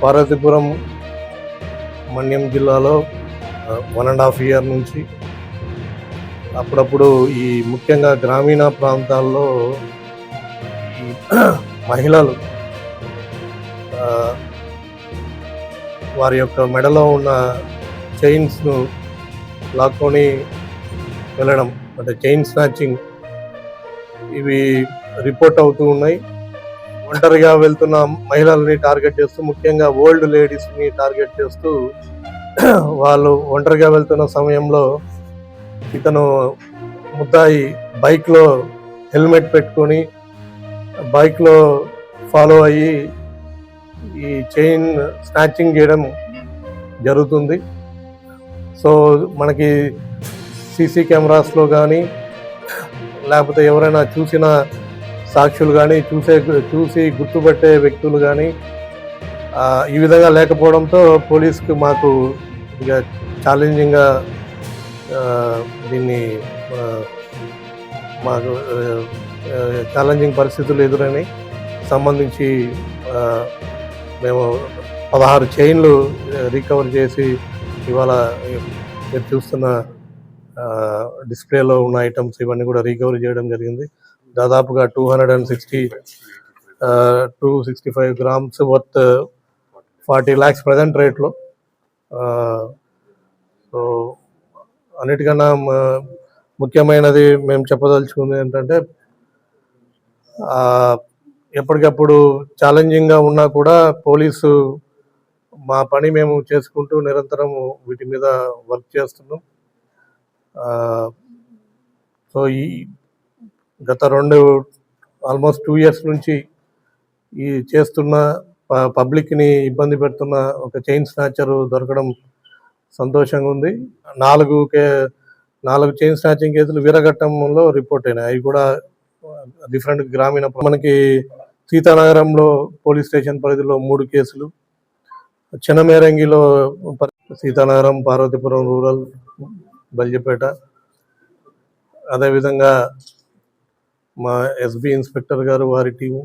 పార్వతీపురం మన్యం జిల్లాలో 1.5 year నుంచి అప్పుడప్పుడు ఈ ముఖ్యంగా గ్రామీణ ప్రాంతాల్లో ఈ మహిళలు వారి యొక్క మెడలో ఉన్న చైన్స్ను లాక్కొని వెళ్ళడం అంటే చైన్ స్నాచింగ్ ఇవి రిపోర్ట్ అవుతూ ఉన్నాయి. ఒంటరిగా వెళ్తున్న మహిళల్ని టార్గెట్ చేస్తూ, ముఖ్యంగా ఓల్డ్ లేడీస్ని టార్గెట్ చేస్తూ వాళ్ళు ఒంటరిగా వెళ్తున్న సమయంలో ఇతను ముద్దాయి బైక్లో హెల్మెట్ పెట్టుకొని బైక్లో ఫాలో అయ్యి ఈ చైన్ స్నాచింగ్ చేయడం జరుగుతుంది. సో మనకి సీసీ కెమెరాస్లో కానీ లేకపోతే ఎవరైనా చూసిన సాక్షులు కానీ చూసి గుర్తుపట్టే వ్యక్తులు కానీ ఈ విధంగా లేకపోవడంతో పోలీస్కి మాకు ఇక ఛాలెంజింగ్గా దీన్ని మాకు ఛాలెంజింగ్ పరిస్థితులు ఎదురైనాయి. సంబంధించి మేము 16 చైన్లు రికవర్ చేసి ఇవాళ మీరు చూస్తున్న డిస్ప్లేలో ఉన్న ఐటమ్స్ ఇవన్నీ కూడా రికవరీ చేయడం జరిగింది. దాదాపుగా 265 grams వర్త్ 40 lakhs ప్రజెంట్ రేట్లో. సో అన్నిటికన్నా ముఖ్యమైనది మేము చెప్పదలుచుకుంది ఏంటంటే ఎప్పటికప్పుడు ఛాలెంజింగ్గా ఉన్నా కూడా పోలీసు మా పని మేము చేసుకుంటూ నిరంతరం వీటి మీద వర్క్ చేస్తున్నాం. సో ఈ గత ఆల్మోస్ట్ 2 years నుంచి ఈ చేస్తున్న పబ్లిక్ని ఇబ్బంది పెడుతున్న ఒక చైన్ స్నాచర్ దొరకడం సంతోషంగా ఉంది. 4 చైన్ స్నాచింగ్ కేసులు వీరఘట్టంలో రిపోర్ట్ అయినాయి. అవి కూడా డిఫరెంట్ గ్రామీణ. మనకి సీతానగరంలో పోలీస్ స్టేషన్ పరిధిలో 3 కేసులు, చినమేరంగిలో, సీతానగరం, పార్వతీపురం రూరల్, బల్జిపేట, అదేవిధంగా మా ఎస్బీ ఇన్స్పెక్టర్ గారు వారి టీము